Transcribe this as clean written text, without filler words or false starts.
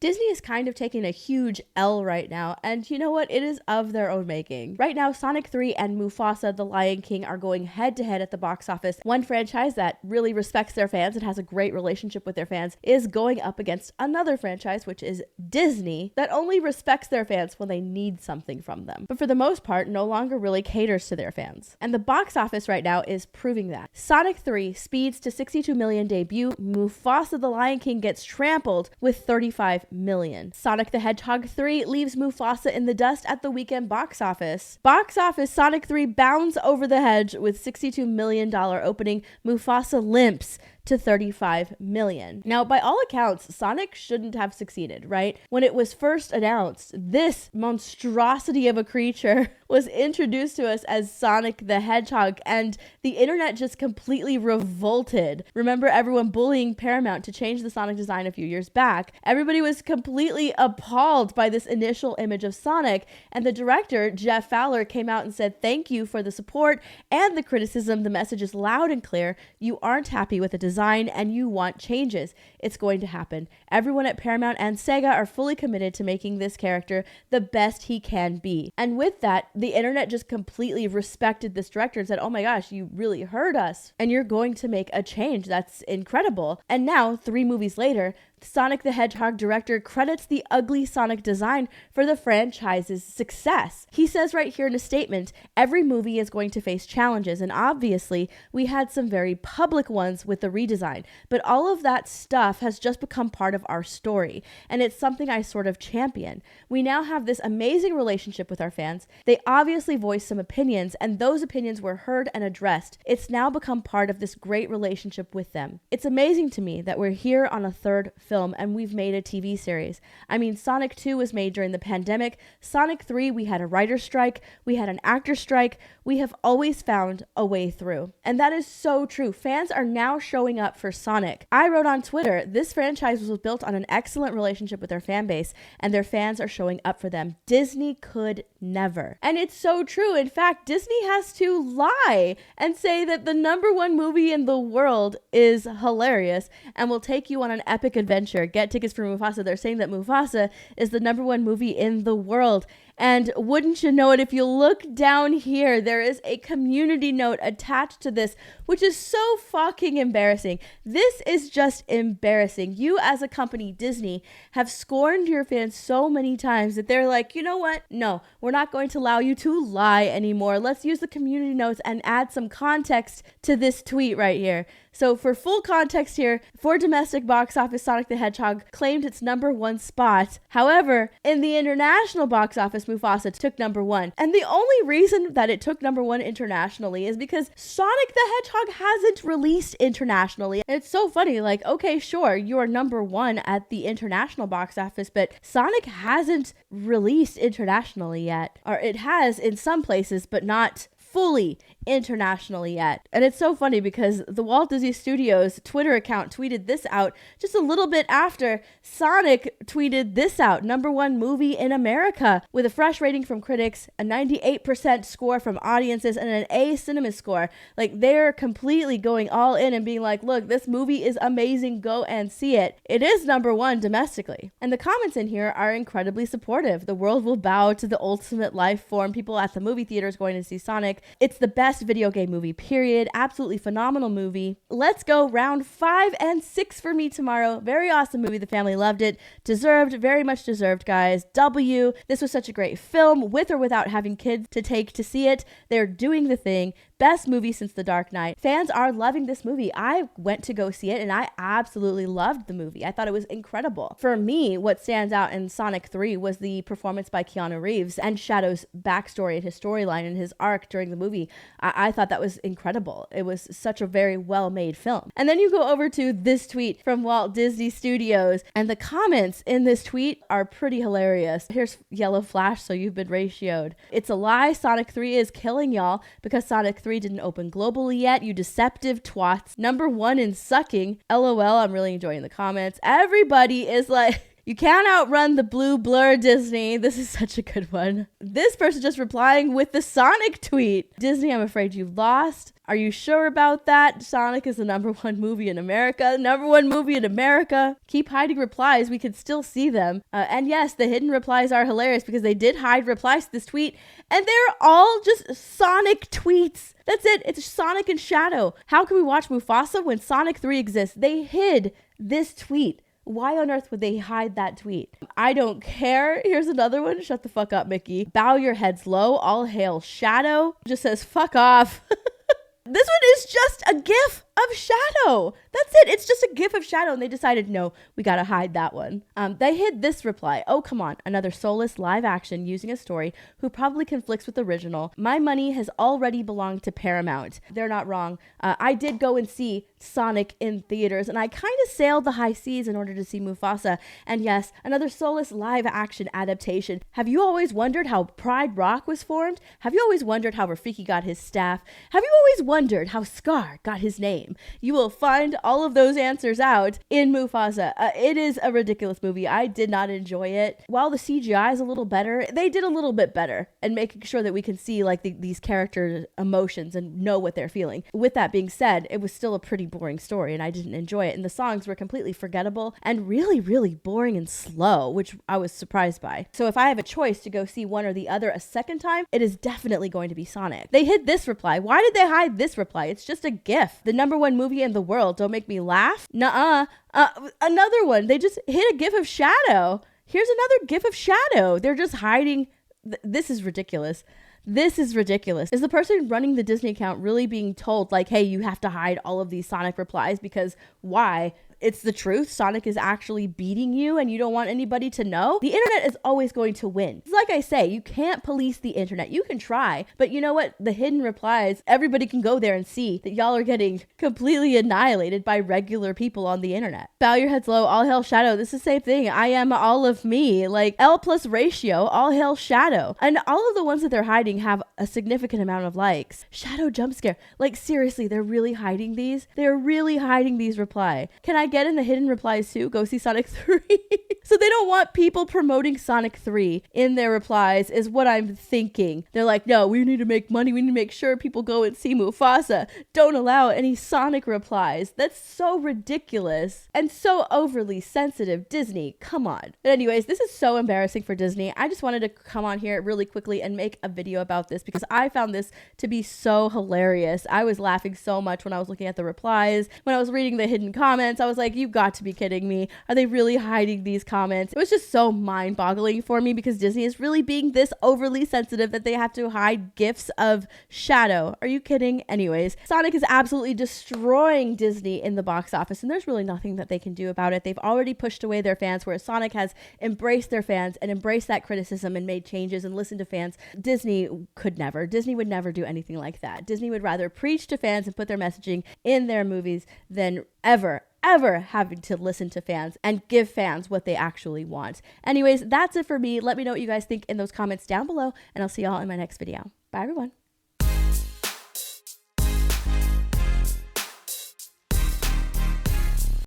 Disney is kind of taking a huge L right now, and you know what? It is of their own making. Right now, Sonic 3 and Mufasa the Lion King are going head to head at the box office. One franchise that really respects their fans and has a great relationship with their fans is going up against another franchise, which is Disney, that only respects their fans when they need something from them, but for the most part, no longer really caters to their fans. And the box office right now is proving that. Sonic 3 speeds to 62 million debut. Mufasa the Lion King gets trampled with 35 million. Sonic the Hedgehog 3 leaves Mufasa in the dust at the weekend box office. Box office, Sonic 3 bounds over the hedge with $62 million opening. Mufasa limps to 35 million. Now, by all accounts, Sonic shouldn't have succeeded, right? When it was first announced, this monstrosity of a creature was introduced to us as Sonic the Hedgehog, and the internet just completely revolted. Remember everyone bullying Paramount to change the Sonic design a few years back? Everybody was completely appalled by this initial image of Sonic, and the director, Jeff Fowler, came out and said, "Thank you for the support and the criticism. The message is loud and clear. You aren't happy with the design and you want changes. It's going to happen. Everyone at Paramount and Sega are fully committed to making this character the best he can be." And with that, the internet just completely respected this director and said, "Oh my gosh, you really heard us and you're going to make a change. That's incredible." And now, 3 movies later, Sonic the Hedgehog director credits the ugly Sonic design for the franchise's success. He says right here in a statement, "Every movie is going to face challenges, and obviously we had some very public ones with the redesign, but all of that stuff has just become part of our story, and it's something I sort of champion. We now have this amazing relationship with our fans. They obviously voiced some opinions, and those opinions were heard and addressed. It's now become part of this great relationship with them. It's amazing to me that we're here on a third film and we've made a TV series. I mean, Sonic 2 was made during the pandemic. Sonic 3, we had a writer's strike. We had an actor strike. We have always found a way through." And that is so true. Fans are now showing up for Sonic. I wrote on Twitter, this franchise was built on an excellent relationship with their fan base, and their fans are showing up for them. Disney could never. And it's so true. In fact, Disney has to lie and say that the #1 movie in the world is hilarious and will take you on an epic adventure. Get tickets for Mufasa. They're saying that Mufasa is the #1 movie in the world. And wouldn't you know it, if you look down here, there is a community note attached to this, which is so fucking embarrassing. This is just embarrassing. You as a company, Disney, have scorned your fans so many times that they're like, you know what? No, we're not going to allow you to lie anymore. Let's use the community notes and add some context to this tweet right here. So for full context here, for domestic box office, Sonic the Hedgehog claimed its #1 spot. However, in the international box office, Mufasa took #1. And the only reason that it took #1 internationally is because Sonic the Hedgehog hasn't released internationally. And it's so funny, like, okay, sure, you're #1 at the international box office, but Sonic hasn't released internationally yet. Or it has in some places, but not fully internationally yet. And it's so funny because the Walt Disney Studios Twitter account tweeted this out just a little bit after Sonic tweeted this out, #1 movie in America, with a fresh rating from critics, a 98% score from audiences, and an A cinema score. Like, they're completely going all in and being like, look, this movie is amazing, go and see it. It is #1 domestically. And the comments in here are incredibly supportive. The world will bow to the ultimate life form. People at the movie theaters going to see Sonic. It's the best video game movie, period. Absolutely phenomenal movie. Let's go round 5 and 6 for me tomorrow. Very awesome movie. The family loved it. Deserved, very much deserved, guys. W. This was such a great film, with or without having kids to take to see it. They're doing the thing. Best movie since The Dark Knight. Fans are loving this movie. I went to go see it and I absolutely loved the movie. I thought it was incredible. For me, what stands out in Sonic 3 was the performance by Keanu Reeves and Shadow's backstory and his storyline and his arc during the movie. I thought that was incredible. It was such a very well-made film. And then you go over to this tweet from Walt Disney Studios, and the comments in this tweet are pretty hilarious. Here's Yellow Flash, so you've been ratioed. "It's a lie. Sonic 3 is killing y'all because Sonic 3 didn't open globally yet, you deceptive twats. #1 in sucking. LOL, I'm really enjoying the comments." Everybody is like, You can't outrun the blue blur, Disney. This is such a good one. This person just replying with the Sonic tweet. Disney, I'm afraid you lost. Are you sure about that? Sonic is the #1 movie in America. #1 movie in America. Keep hiding replies. We can still see them. And yes, the hidden replies are hilarious because they did hide replies to this tweet. And they're all just Sonic tweets. That's it. It's Sonic and Shadow. How can we watch Mufasa when Sonic 3 exists? They hid this tweet. Why on earth would they hide that tweet? I don't care. Here's another one. Shut the fuck up, Mickey. Bow your heads low. All hail Shadow. Just says fuck off. This one is just a gif of Shadow. That's it. It's just a gif of Shadow. And they decided, no, we got to hide that one. They hid this reply. Oh, come on. Another soulless live action using a story who probably conflicts with the original. My money has already belonged to Paramount. They're not wrong. I did go and see Sonic in theaters, and I kind of sailed the high seas in order to see Mufasa. And yes, another soulless live action adaptation. Have you always wondered how Pride Rock was formed? Have you always wondered how Rafiki got his staff? Have you always wondered how Scar got his name? You will find all of those answers out in Mufasa. It is a ridiculous movie. I did not enjoy it. While the CGI is a little better, they did a little bit better and making sure that we can see like these characters' emotions and know what they're feeling. With that being said, it was still a pretty boring story and I didn't enjoy it. And the songs were completely forgettable and really, really boring and slow, which I was surprised by. So if I have a choice to go see one or the other a second time, it is definitely going to be Sonic. They hid this reply. Why did they hide this reply? It's just a GIF. The #1 movie in the world. Don't make me laugh. Nuh-uh. Another one. They just hid a GIF of Shadow. Here's another GIF of Shadow. They're just hiding. This is ridiculous. This is ridiculous. Is the person running the Disney account really being told like, hey, you have to hide all of these Sonic replies because why? It's the truth. Sonic is actually beating you and you don't want anybody to know. The internet is always going to win. Like I say, you can't police the internet. You can try, but you know what? The hidden replies, everybody can go there and see that y'all are getting completely annihilated by regular people on the internet. Bow your heads low, all hail Shadow. This is the same thing. I am all of me. Like L plus ratio, all hail Shadow. And all of the ones that they're hiding have a significant amount of likes. Shadow jump scare. Like seriously, they're really hiding these? They're really hiding these reply. Can I get in the hidden replies too? Go see Sonic 3. So they don't want people promoting Sonic 3 in their replies is what I'm thinking. They're like, no, we need to make money. We need to make sure people go and see Mufasa. Don't allow any Sonic replies. That's so ridiculous and so overly sensitive. Disney, come on. But anyways, this is so embarrassing for Disney. I just wanted to come on here really quickly and make a video about this because I found this to be so hilarious. I was laughing so much when I was looking at the replies. When I was reading the hidden comments, I was like, you got to be kidding me. Are they really hiding these comments? It was just so mind-boggling for me because Disney is really being this overly sensitive that they have to hide gifs of Shadow. Are you kidding? Anyways, Sonic is absolutely destroying Disney in the box office and there's really nothing that they can do about it. They've already pushed away their fans, whereas Sonic has embraced their fans and embraced that criticism and made changes and listened to fans. Disney could never. Disney would never do anything like that. Disney would rather preach to fans and put their messaging in their movies than ever having to listen to fans and give fans what they actually want. Anyways, that's it for me. Let me know what you guys think in those comments down below, and I'll see y'all in my next video. Bye, everyone.